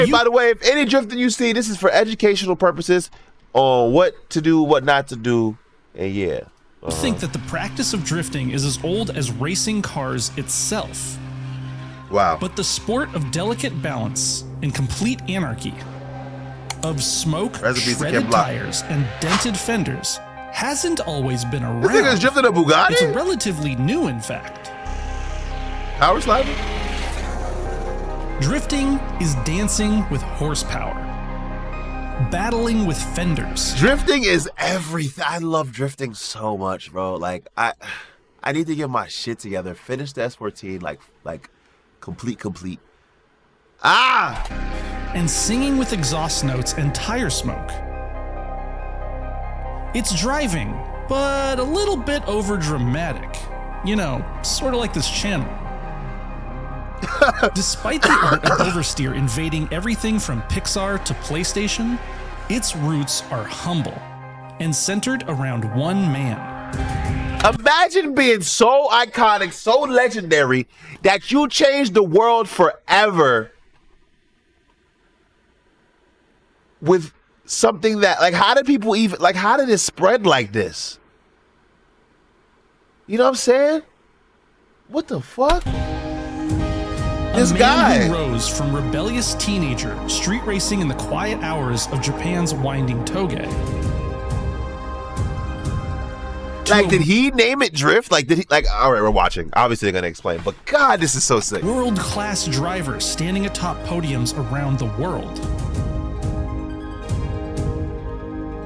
By the way, if any drifting you see, this is for educational purposes on what to do, what not to do, and yeah. Think that the practice of drifting is as old as racing cars itself. Wow. But the sport of delicate balance and complete anarchy, of smoke, shredded tires, and dented fenders hasn't always been around. This nigga's drifting a Bugatti? It's relatively new, in fact. Power sliding? Drifting is dancing with horsepower, battling with fenders. Drifting is everything. I love drifting so much, bro. Like, I need to get my shit together. Finish the S14, like complete. And singing with exhaust notes and tire smoke. It's driving, but a little bit over dramatic. You know, sort of like this channel. Despite the art of oversteer invading everything from Pixar to PlayStation, its roots are humble and centered around one man. Imagine being so iconic, so legendary, that you changed the world forever with something that, like, how did people even, like, how did it spread like this? You know what I'm saying? What the fuck? This guy who rose from rebellious teenager street racing in the quiet hours of Japan's winding toge. Like, did he name it Drift? Like, did he, like, all right, we're watching. Obviously, they're gonna explain, but God, this is so sick. World-class drivers standing atop podiums around the world.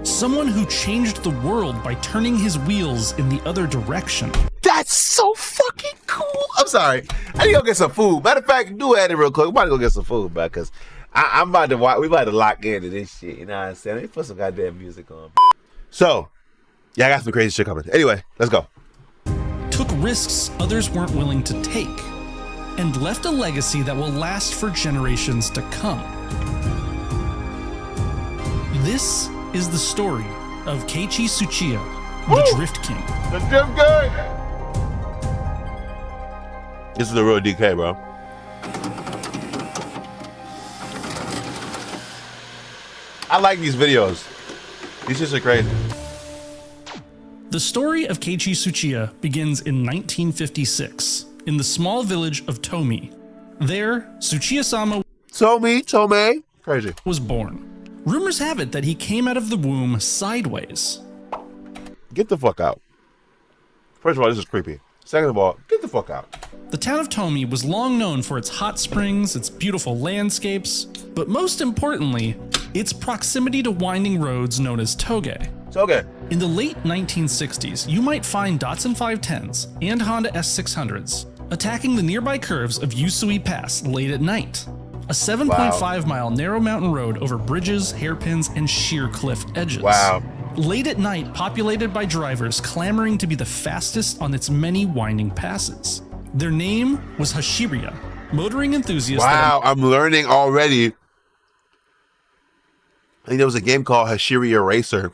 Someone who changed the world by turning his wheels in the other direction. That's so fucking cool. I'm sorry. I need to go get some food. Matter of fact, do it real quick. We about to go get some food, bro, because I'm about to watch. We about to lock into this shit. You know what I'm saying? Let me put some goddamn music on. So, yeah, I got some crazy shit coming. Anyway, let's go. Took risks others weren't willing to take, and left a legacy that will last for generations to come. This is the story of Keiichi Tsuchiya, the Drift King. The Drift King! This is the real DK, bro. I like these videos. These shits are crazy. The story of Keiichi Tsuchiya begins in 1956 in the small village of Tomi. There, Tsuchiya-sama Tomei, crazy, was born. Rumors have it that he came out of the womb sideways. Get the fuck out. First of all, this is creepy. Second of all, get the fuck out. The town of Tomi was long known for its hot springs, its beautiful landscapes, but most importantly, its proximity to winding roads known as toge. Toge. In the late 1960s, you might find Datsun 510s and Honda S600s attacking the nearby curves of Usui Pass late at night. A 7.5-mile narrow mountain road over bridges, hairpins, and sheer cliff edges. Wow. Late at night, populated by drivers clamoring to be the fastest on its many winding passes. Their name was Hashiriya, motoring enthusiasts. Wow, I'm learning already. I think there was a game called Hashiriya Racer.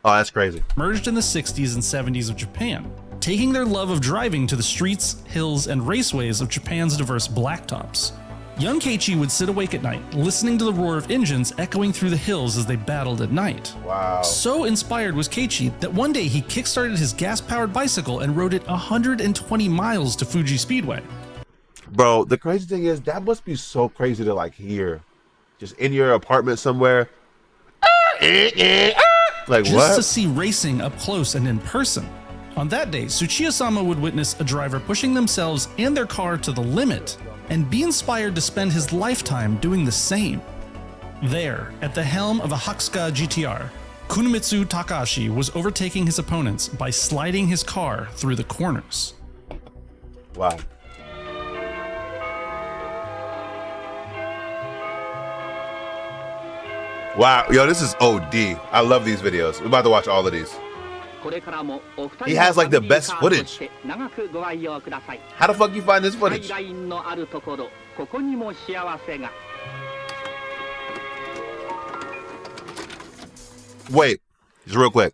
Oh, that's crazy. Emerged in the 60s and 70s of Japan, taking their love of driving to the streets, hills, and raceways of Japan's diverse blacktops. Young Keiichi would sit awake at night, listening to the roar of engines echoing through the hills as they battled at night. Wow. So inspired was Keiichi that one day he kickstarted his gas-powered bicycle and rode it 120 miles to Fuji Speedway. Bro, the crazy thing is, that must be so crazy to, like, hear. Just in your apartment somewhere. Like, just what? To see racing up close and in person. On that day, Tsuchiya-sama would witness a driver pushing themselves and their car to the limit, and be inspired to spend his lifetime doing the same. There, at the helm of a Hakusuka GTR, Kunimitsu Takahashi was overtaking his opponents by sliding his car through the corners. Wow. Wow, yo, this is OD. I love these videos. We're about to watch all of these. He has like the best footage. How the fuck you find this footage? Wait, just real quick.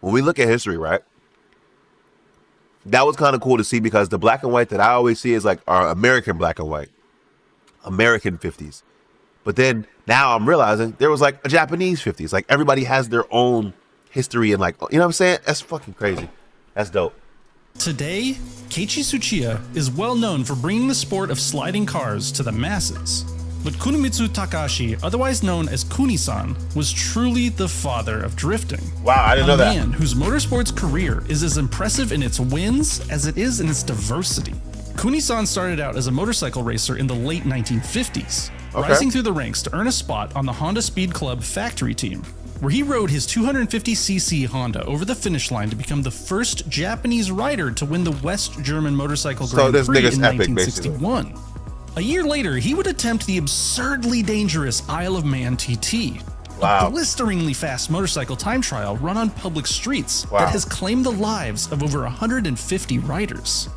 When we look at history, right? That was kind of cool to see because the black and white that I always see is like our American black and white. American 50s. But then now I'm realizing there was like a Japanese 50s. Like everybody has their own history and like, you know what I'm saying? That's fucking crazy. That's dope. Today, Keiichi Tsuchiya is well known for bringing the sport of sliding cars to the masses. But Kunimitsu Takahashi, otherwise known as Kuni-san, was truly the father of drifting. Wow, I didn't know that. A man whose motorsports career is as impressive in its wins as it is in its diversity. Kuni-san started out as a motorcycle racer in the late 1950s, rising through the ranks to earn a spot on the Honda Speed Club factory team, where he rode his 250cc Honda over the finish line to become the first Japanese rider to win the West German Motorcycle Grand Prix in 1961. A year later, he would attempt the absurdly dangerous Isle of Man TT, a blisteringly fast motorcycle time trial run on public streets that has claimed the lives of over 150 riders.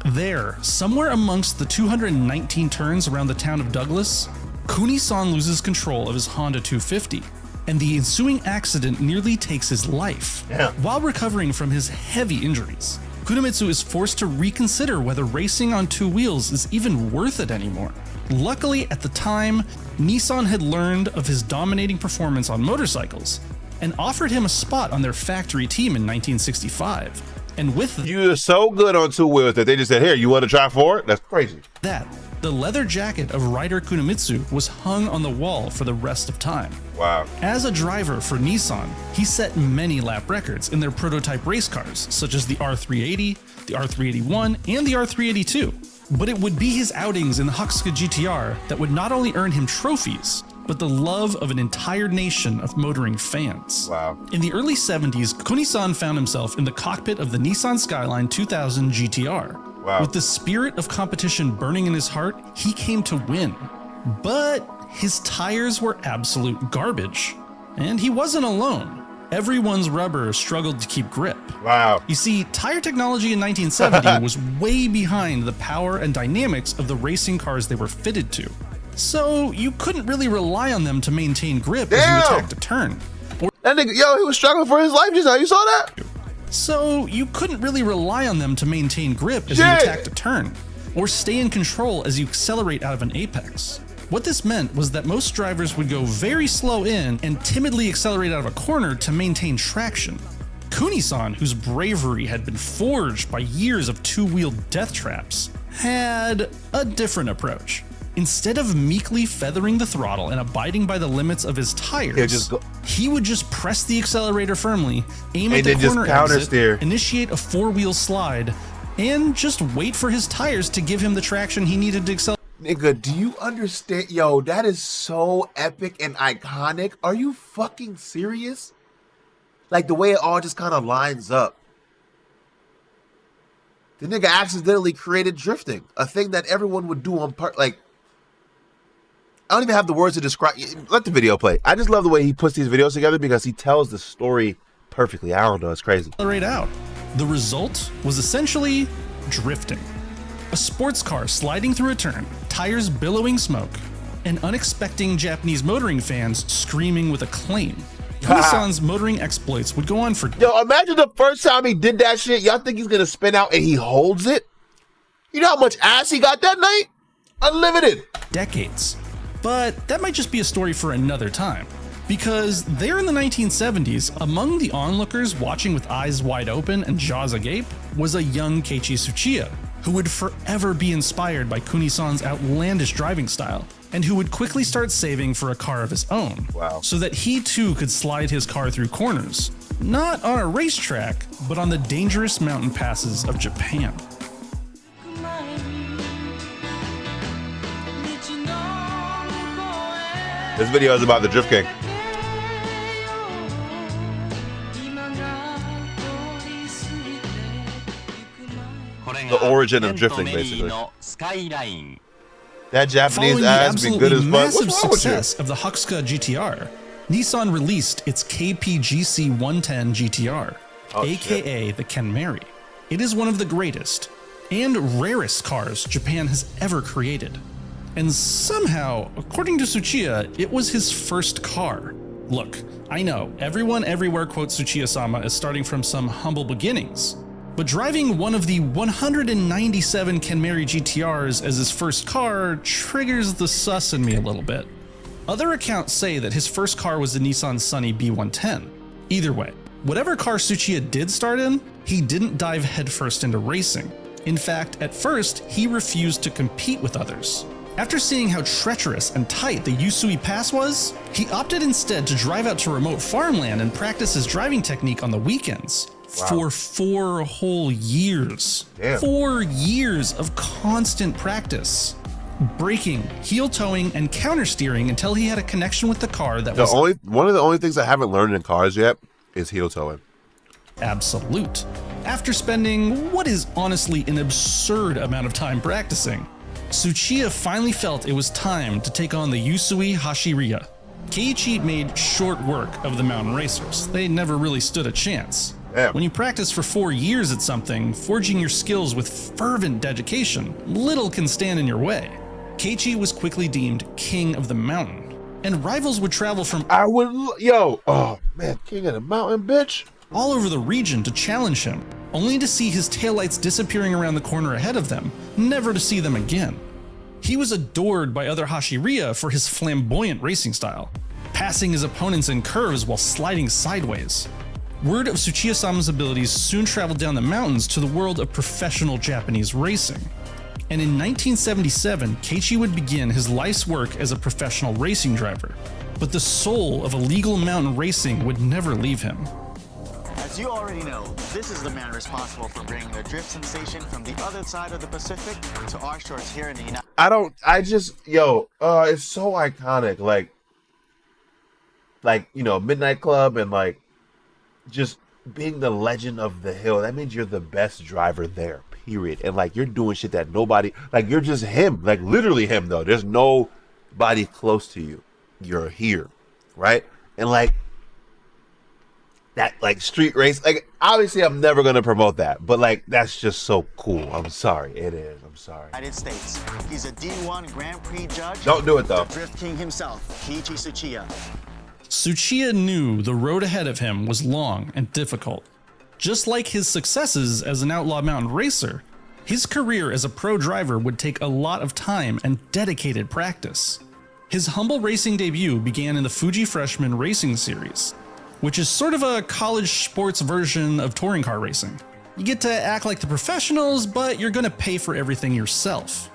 There, somewhere amongst the 219 turns around the town of Douglas, Kuni-san loses control of his Honda 250, and the ensuing accident nearly takes his life. While recovering from his heavy injuries, Kunimitsu is forced to reconsider whether racing on two wheels is even worth it anymore. Luckily, at the time, Nissan had learned of his dominating performance on motorcycles and offered him a spot on their factory team in 1965. And with you're so good on two wheels that they just said, here, you want to try for it? That's crazy. That, the leather jacket of rider Kunimitsu was hung on the wall for the rest of time. Wow. As a driver for Nissan, he set many lap records in their prototype race cars, such as the R380, the R381, and the R382. But it would be his outings in the Hakusuka GTR that would not only earn him trophies, but the love of an entire nation of motoring fans. Wow. In the early 70s, Kuni-san found himself in the cockpit of the Nissan Skyline 2000 GTR. Wow. With the spirit of competition burning in his heart, he came to win. But his tires were absolute garbage. And he wasn't alone. Everyone's rubber struggled to keep grip. Wow. You see, tire technology in 1970 was way behind the power and dynamics of the racing cars they were fitted to. So you couldn't really rely on them to maintain grip as you attacked a turn. That nigga, he was struggling for his life just now. You saw that? So you couldn't really rely on them to maintain grip as you attacked a turn, or stay in control as you accelerate out of an apex. What this meant was that most drivers would go very slow in and timidly accelerate out of a corner to maintain traction. Kuni-san, whose bravery had been forged by years of two-wheeled death traps, had a different approach. Instead of meekly feathering the throttle and abiding by the limits of his tires, he would just press the accelerator firmly, aim at the corner exit, initiate a four-wheel slide, and just wait for his tires to give him the traction he needed to accelerate. Nigga, do you understand? Yo, that is so epic and iconic. Are you fucking serious? Like the way it all just kind of lines up. The nigga accidentally created drifting, a thing that everyone would do on part. Like, I don't even have the words to describe. Let the video play. I just love the way he puts these videos together because he tells the story perfectly. I don't know. It's crazy. Right out. The result was essentially drifting. A sports car sliding through a turn, tires billowing smoke, and unexpected Japanese motoring fans screaming with acclaim. Kuni-san's motoring exploits would go on for... Yo, imagine the first time he did that shit. Y'all think he's gonna spin out and he holds it? You know how much ass he got that night? Unlimited. Decades. But that might just be a story for another time. Because there in the 1970s, among the onlookers watching with eyes wide open and jaws agape, was a young Keiichi Tsuchiya, who would forever be inspired by Kuni-san's outlandish driving style, and who would quickly start saving for a car of his own, so that he too could slide his car through corners, not on a racetrack, but on the dangerous mountain passes of Japan. This video is about the Drift King. The origin of drifting, basically. That Japanese ass be good as fuck. Massive success of the Hakusuka GTR, Nissan released its KPGC 110 GTR, aka the Kenmari. It is one of the greatest and rarest cars Japan has ever created. And somehow, according to Tsuchiya, it was his first car. Look, I know, everyone everywhere quotes Tsuchiya-sama as starting from some humble beginnings, but driving one of the 197 Kenmari GTRs as his first car triggers the sus in me a little bit. Other accounts say that his first car was the Nissan Sunny B110. Either way, whatever car Tsuchiya did start in, he didn't dive headfirst into racing. In fact, at first, he refused to compete with others. After seeing how treacherous and tight the Usui Pass was, he opted instead to drive out to remote farmland and practice his driving technique on the weekends. Wow. For 4 whole years. Damn. 4 years of constant practice. Braking, heel towing, and countersteering until he had a connection with the car that was one of the only things I haven't learned in cars yet is heel towing. absolute. After spending what is honestly an absurd amount of time practicing, Tsuchiya finally felt it was time to take on the Usui Hashiriya. Keiichi made short work of the mountain racers. They never really stood a chance. Yeah. When you practice for 4 years at something, forging your skills with fervent dedication, little can stand in your way. Keiichi was quickly deemed king of the mountain, and rivals would travel from oh man, king of the mountain, bitch. all over the region to challenge him, only to see his taillights disappearing around the corner ahead of them, never to see them again. He was adored by other Hashiriya for his flamboyant racing style, passing his opponents in curves while sliding sideways. Word of Tsuchiya-sama's abilities soon traveled down the mountains to the world of professional Japanese racing. And in 1977, Keiichi would begin his life's work as a professional racing driver. But the soul of illegal mountain racing would never leave him. As you already know, this is the man responsible for bringing the drift sensation from the other side of the Pacific to our shores here in the United It's so iconic. Like, you know, Midnight Club and like just being the legend of the hill. That means you're the best driver there, period. And like, you're doing shit that nobody, like, you're just him, like literally him though. There's nobody close to you. You're here, right? And like, that like street race, like obviously I'm never gonna promote that, but like that's just so cool. I'm sorry, it is. I'm sorry. States. He's a D1 Grand Prix judge. Don't do it though. The Drift King himself, Keiichi Tsuchiya. Tsuchiya knew the road ahead of him was long and difficult. Just like his successes as an outlaw mountain racer, his career as a pro driver would take a lot of time and dedicated practice. His humble racing debut began in the Fuji Freshman Racing Series, which is sort of a college sports version of touring car racing. You get to act like the professionals, but you're gonna pay for everything yourself.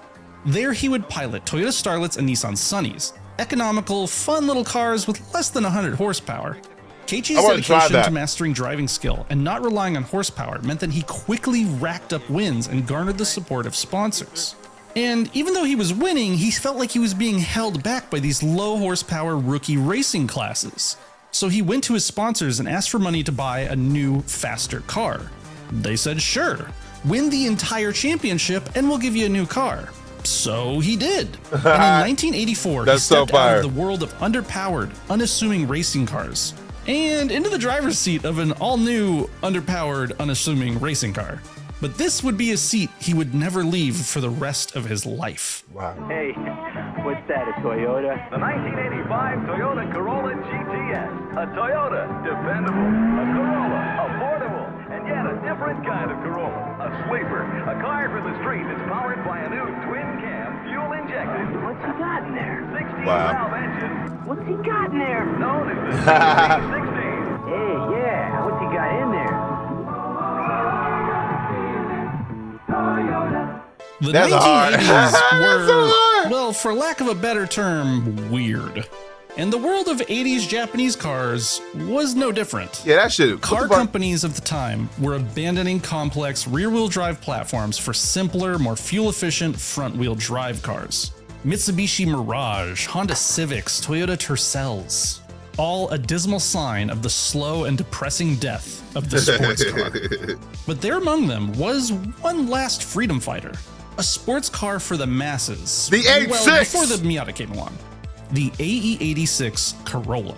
There he would pilot Toyota Starlets and Nissan Sunnies, economical, fun little cars with less than 100 horsepower. Keiichi's dedication to mastering driving skill and not relying on horsepower meant that he quickly racked up wins and garnered the support of sponsors. And even though he was winning, he felt like he was being held back by these low horsepower rookie racing classes. So he went to his sponsors and asked for money to buy a new, faster car. They said, sure, win the entire championship and we'll give you a new car. So he did. And in 1984, he stepped out of the world of underpowered, unassuming racing cars and into the driver's seat of an all-new, underpowered, unassuming racing car. But this would be a seat he would never leave for the rest of his life. Wow. Hey, what's that, a Toyota? The 1985 Toyota Corolla GTS. A Toyota, dependable. A Corolla, affordable. And yet a different kind of Corolla. A sleeper. A car for the street that's powered by a new twin-cam, fuel-injected. What's he got in there? 16-valve engine. What's he got in there? Known as the 16. Hey, yeah, what's he got in there? The That's 1980s were, hard. well, for lack of a better term, weird. And the world of 80s Japanese cars was no different. Yeah, that shit. Car companies of the time were abandoning complex rear-wheel drive platforms for simpler, more fuel-efficient front-wheel drive cars. Mitsubishi Mirage, Honda Civics, Toyota Tercels, all a dismal sign of the slow and depressing death of the sports car. But there among them was one last freedom fighter, a sports car for the masses. The 86! Well, before the Miata came along. The AE86 Corolla.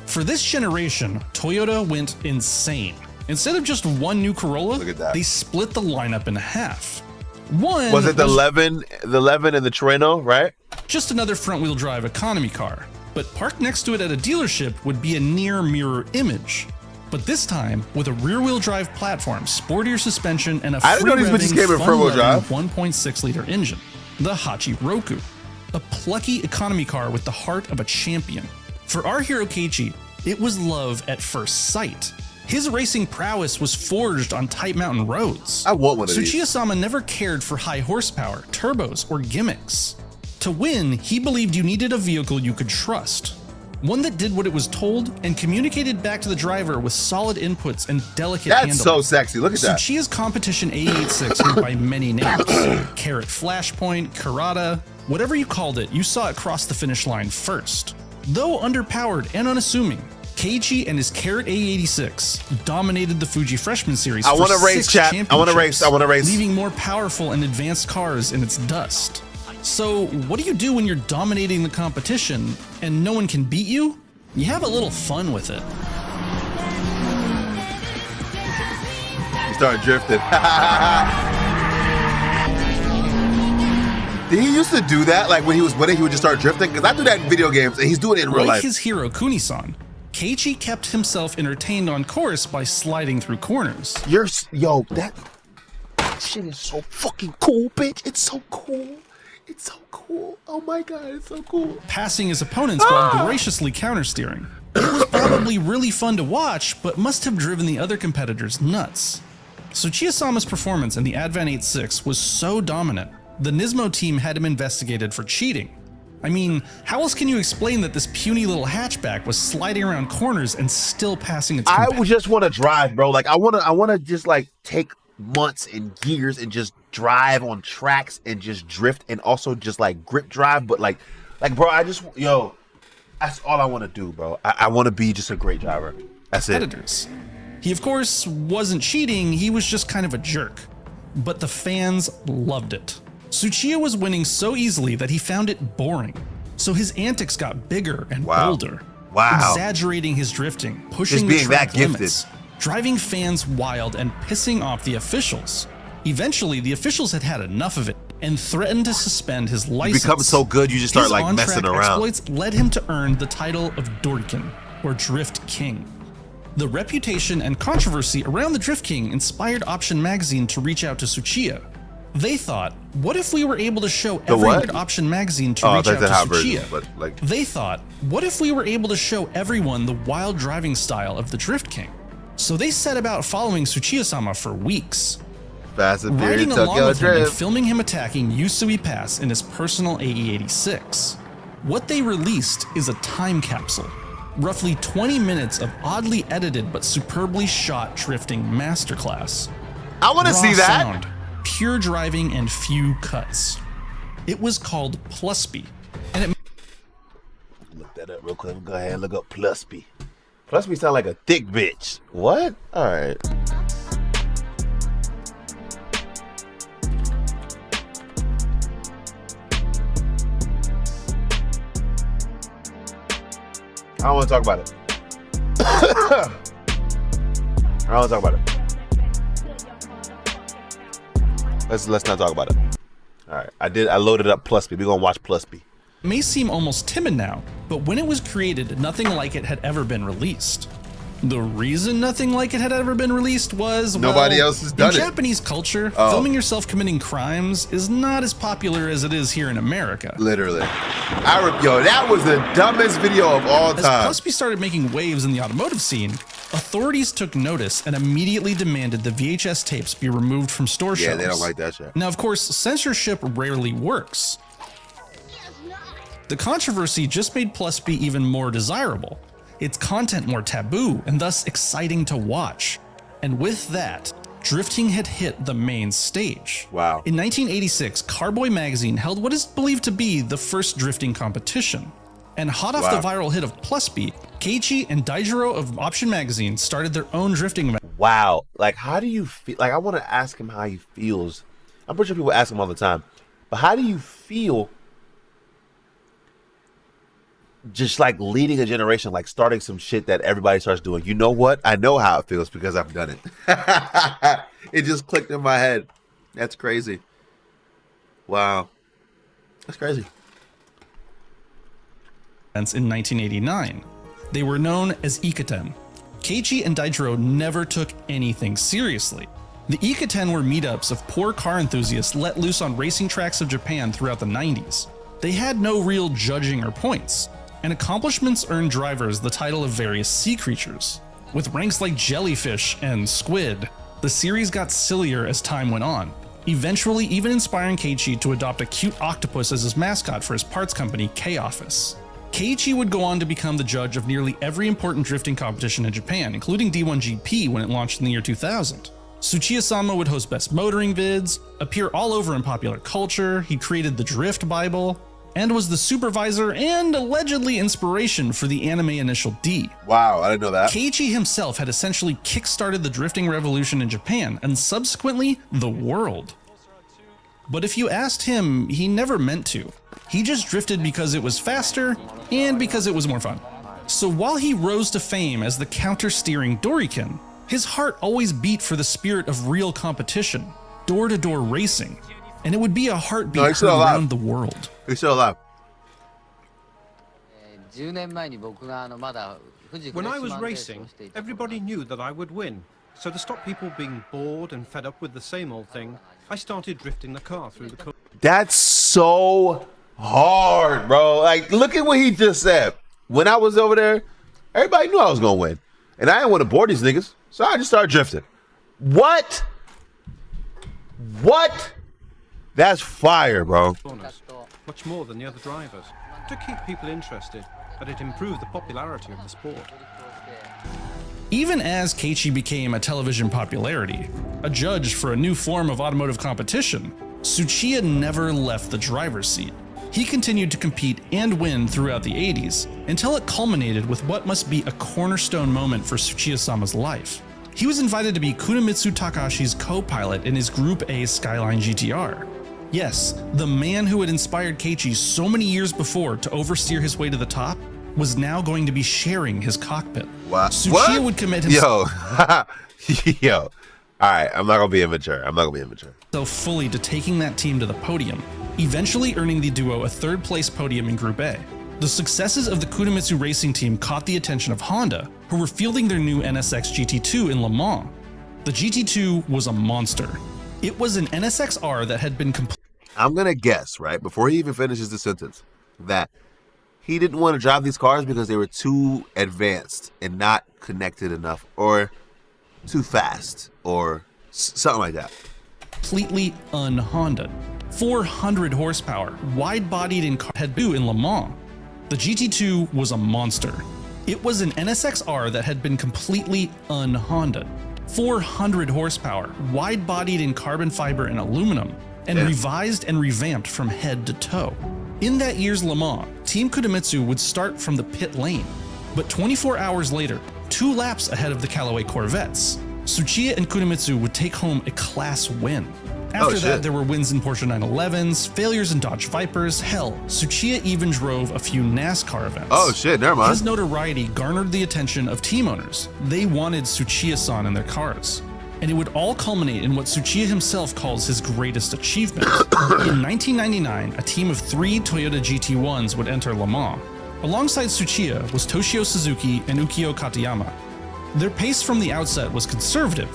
For this generation, Toyota went insane. Instead of just one new Corolla, Look at that. they split the lineup in half. One Was it the 11 and the Torino, right? just another front-wheel drive economy car, but parked next to it at a dealership would be a near mirror image. But this time, with a rear-wheel drive platform, sportier suspension, and a I didn't know these bitches came in front-wheel drive. 1.6-liter engine, the Hachiroku. a plucky economy car with the heart of a champion. For our hero Keiichi, it was love at first sight. His racing prowess was forged on tight mountain roads. I want one of these. Tsuchiya-sama never cared for high horsepower, turbos, or gimmicks. To win, he believed you needed a vehicle you could trust. One that did what it was told and communicated back to the driver with solid inputs and delicate handling. That's so sexy. Look at that. Tsuchiya's competition A86 went by many names. Carrot Flashpoint, Karada, whatever you called it, you saw it cross the finish line first. Though underpowered and unassuming, Keiichi and his Carrot A86 dominated the Fuji Freshman Series I for want to race, 6 chat. I want to race. I want to race. leaving more powerful and advanced cars in its dust. So, what do you do when you're dominating the competition and no one can beat you? You have a little fun with it. You start drifting. Did he used to do that? Like when he was winning, he would just start drifting? Because I do that in video games, and he's doing it in real Like life. his hero Kuni-san, Keiichi kept himself entertained on course by sliding through corners. That shit is so fucking cool, bitch. It's so cool. It's so cool. Oh my god, it's so cool. Passing his opponents while graciously countersteering. It was probably really fun to watch, but must have driven the other competitors nuts. Tsuchiya-sama's performance in the Advan 86 was so dominant, the Nismo team had him investigated for cheating. I mean, how else can you explain that this puny little hatchback was sliding around corners and still passing its I competitors? would just want to drive, bro. Like I wanna just like take months and years and just drive on tracks and just drift and also just like grip drive, but like bro, that's all I want to do, bro. I want to be just a great driver. That's it. Competitors. He of course wasn't cheating, he was just kind of a jerk. But the fans loved it. Tsuchiya was winning so easily that he found it boring. So his antics got bigger and bolder. Wow. Exaggerating his drifting, pushing Just the being track that gifted. limits, driving fans wild and pissing off the officials. Eventually, the officials had had enough of it and threatened to suspend his license. You become so good, you just start His like on-track messing around. exploits led him to earn the title of Dorkin, or Drift King. The reputation and controversy around the Drift King inspired Option Magazine to reach out to Tsuchiya. They thought, what if we were able to show everyone at Option Magazine to reach out to Tsuchiya? They thought, what if we were able to show everyone the wild driving style of the Drift King? So they set about following Tsuchiya-sama for weeks, Fast and riding Furious along Tokyo with him and Drift. filming him attacking Usui Pass in his personal AE86. What they released is a time capsule, roughly 20 minutes of oddly edited but superbly shot drifting masterclass. I want to Raw see that. sound, pure driving, and few cuts. It was called Plusby, and it Look that up real quick. Go ahead and look up Plusby. Plusby sound like a thick bitch. What? All right. I don't want to talk about it. I don't want to talk about it. Let's not talk about it. All right. I loaded up Plusby. We're gonna watch Plusby. may seem almost timid now, but when it was created, nothing like it had ever been released. The reason nothing like it had ever been released was, Nobody else has done in it. Japanese culture, filming yourself committing crimes is not as popular as it is here in America. Literally. Yo, that was the dumbest video of all As time. Plusby started making waves in the automotive scene, authorities took notice and immediately demanded the VHS tapes be removed from store Yeah, shelves. they don't like that shit. Now, of course, censorship rarely works. The controversy just made Plusby even more desirable, its content more taboo and thus exciting to watch. And with that, drifting had hit the main stage. Wow. In 1986, Carboy magazine held what is believed to be the first drifting competition. And hot off the viral hit of Plusby, Keiichi and Daijiro of Option magazine started their own drifting event. Wow. Like, how do you feel? Like, I want to ask him how he feels. I'm pretty sure people ask him all the time. But how do you feel just like leading a generation, like starting some shit that everybody starts doing? You know what? I know how it feels because I've done it. It just clicked in my head. That's crazy. Wow. That's crazy. In 1989. They were known as Ikaten. Keiichi and Daijiro never took anything seriously. The Ikaten were meetups of poor car enthusiasts let loose on racing tracks of Japan throughout the 90s. They had no real judging or points, and accomplishments earned drivers the title of various sea creatures. With ranks like jellyfish and squid, the series got sillier as time went on, eventually even inspiring Keiichi to adopt a cute octopus as his mascot for his parts company, K-Office. Keiichi would go on to become the judge of nearly every important drifting competition in Japan, including D1 GP when it launched in the year 2000. Tsuchiya-sama would host best motoring vids, appear all over in popular culture, he created the Drift Bible, and was the supervisor and allegedly inspiration for the anime Initial D. Wow, I didn't know that. Keiichi himself had essentially kick-started the drifting revolution in Japan and subsequently the world. But if you asked him, he never meant to. He just drifted because it was faster and because it was more fun. So while he rose to fame as the counter-steering Dorikin, his heart always beat for the spirit of real competition, door-to-door racing, and it would be a heartbeat heard around the world. He's still alive. When I was racing, everybody knew that I would win. So to stop people being bored and fed up with the same old thing, I started drifting the car through the... That's so hard, bro. Like, look at what he just said. When I was over there, everybody knew I was going to win. And I didn't want to board these niggas, so I just started drifting. What? What? That's fire, bro. Much more than the other drivers. To keep people interested, and it improved the popularity of the sport. Even as Keiichi became a television popularity, a judge for a new form of automotive competition, Tsuchiya never left the driver's seat. He continued to compete and win throughout the 80s, until it culminated with what must be a cornerstone moment for Tsuchiya-sama's life. He was invited to be Kunimitsu Takashi's co-pilot in his Group A Skyline GTR. Yes, the man who had inspired Keiichi so many years before to oversteer his way to the top was now going to be sharing his cockpit. Wow. Tsuchiya would commit himself Yo. All right, I'm not going to be immature. so fully to taking that team to the podium, eventually earning the duo a third-place podium in Group A. The successes of the Kunimitsu racing team caught the attention of Honda, who were fielding their new NSX GT2 in Le Mans. The GT2 was a monster. It was an NSX-R that had been I'm going to guess, right, before he even finishes the sentence, that he didn't want to drive these cars because they were too advanced and not connected enough, or too fast, or something like that. completely un-Honda. 400 horsepower, wide-bodied and had boo in Le Mans. The GT2 was a monster. It was an NSX-R that had been completely un-Honda. 400 horsepower, wide-bodied in carbon fiber and aluminum, and revised and revamped from head to toe. In that year's Le Mans, Team Kunimitsu would start from the pit lane, but 24 hours later, 2 laps ahead of the Callaway Corvettes, Tsuchiya and Kunimitsu would take home a class win. After that, there were wins in Porsche 911s, failures in Dodge Vipers, hell, Tsuchiya even drove a few NASCAR events. Oh shit, never mind. His notoriety garnered the attention of team owners. They wanted Tsuchiya-san in their cars. And it would all culminate in what Tsuchiya himself calls his greatest achievement. In 1999, a team of 3 Toyota GT1s would enter Le Mans. Alongside Tsuchiya was Toshio Suzuki and Ukio Katayama. Their pace from the outset was conservative.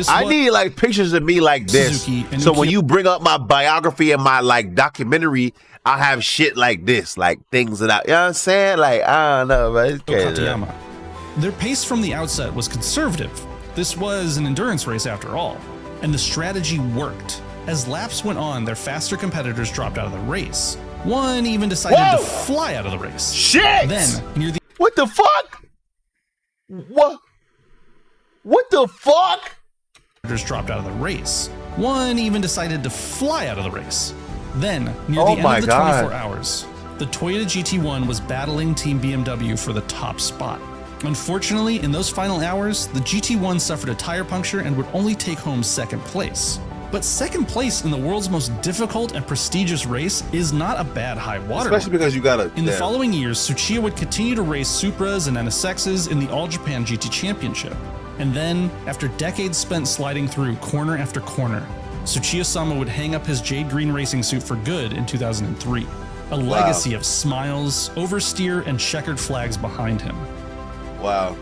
I need like pictures of me like this, so when you bring up my biography and my like documentary, I'll have shit like this, like things that you know what I'm saying? Like, I don't know, but it's crazy. Their pace from the outset was conservative. This was an endurance race after all, and the strategy worked. As laps went on, their faster competitors dropped out of the race. One even decided to fly out of the race. Shit! Then, near the what the fuck? What the fuck? Dropped out of the race. One even decided to fly out of the race. Then, near the end of the 24 hours, the Toyota GT1 was battling Team BMW for the top spot. Unfortunately, in those final hours, the GT1 suffered a tire puncture and would only take home second place. But second place in the world's most difficult and prestigious race is not a bad high water. Especially because you gotta... In the following years, Tsuchiya would continue to race Supras and NSXs in the All Japan GT Championship. And then, after decades spent sliding through corner after corner, Tsuchiya-sama would hang up his jade green racing suit for good in 2003. A legacy of smiles, oversteer, and checkered flags behind him. Wow.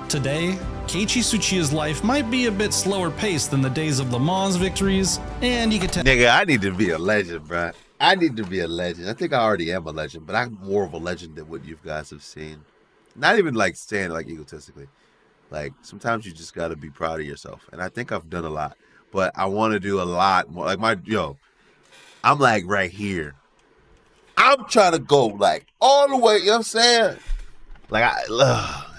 Today, Keiichi Tsuchiya's life might be a bit slower paced than the days of Le Mans victories, and you could tell— Nigga, I need to be a legend, bruh. I need to be a legend. I think I already am a legend, but I'm more of a legend than what you guys have seen. Not even like saying like egotistically. Like sometimes you just gotta be proud of yourself. And I think I've done a lot. But I want to do a lot more. Like I'm like right here. I'm trying to go like all the way, you know what I'm saying? Like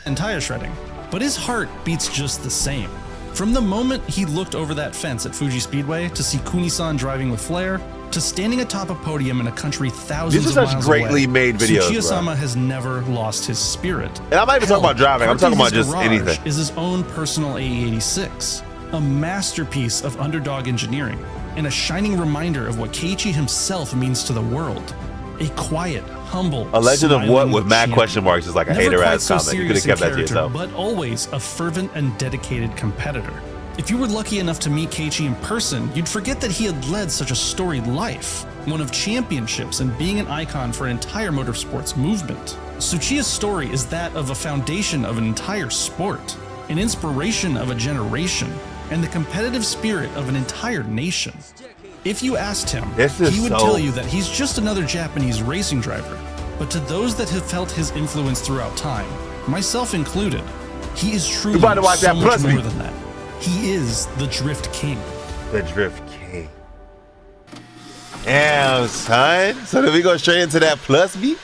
and tire shredding, but his heart beats just the same. From the moment he looked over that fence at Fuji Speedway to see Kuni-san driving with flair, to standing atop a podium in a country thousands These of are such miles greatly away, made videos, Tsuchiya-sama has never lost his spirit. And I'm not even talking about driving, I'm talking about Parked in his just garage anything. Is his own personal AE86, a masterpiece of underdog engineering, and a shining reminder of what Keiichi himself means to the world. A quiet, humble, A legend of what with mad champion. question marks is like a Never hater quite ass so comment. You could have serious in kept that to character, yourself. but always a fervent and dedicated competitor. If you were lucky enough to meet Keiichi in person, you'd forget that he had led such a storied life, one of championships and being an icon for an entire motorsports movement. Tsuchiya's story is that of a foundation of an entire sport, an inspiration of a generation, and the competitive spirit of an entire nation. If you asked him, he would tell you that he's just another Japanese racing driver. But to those that have felt his influence throughout time, myself included, he is truly about to watch so that much Plus more Me. than that. He is the Drift King. The Drift King. Damn, son. So then we go straight into that Plus B?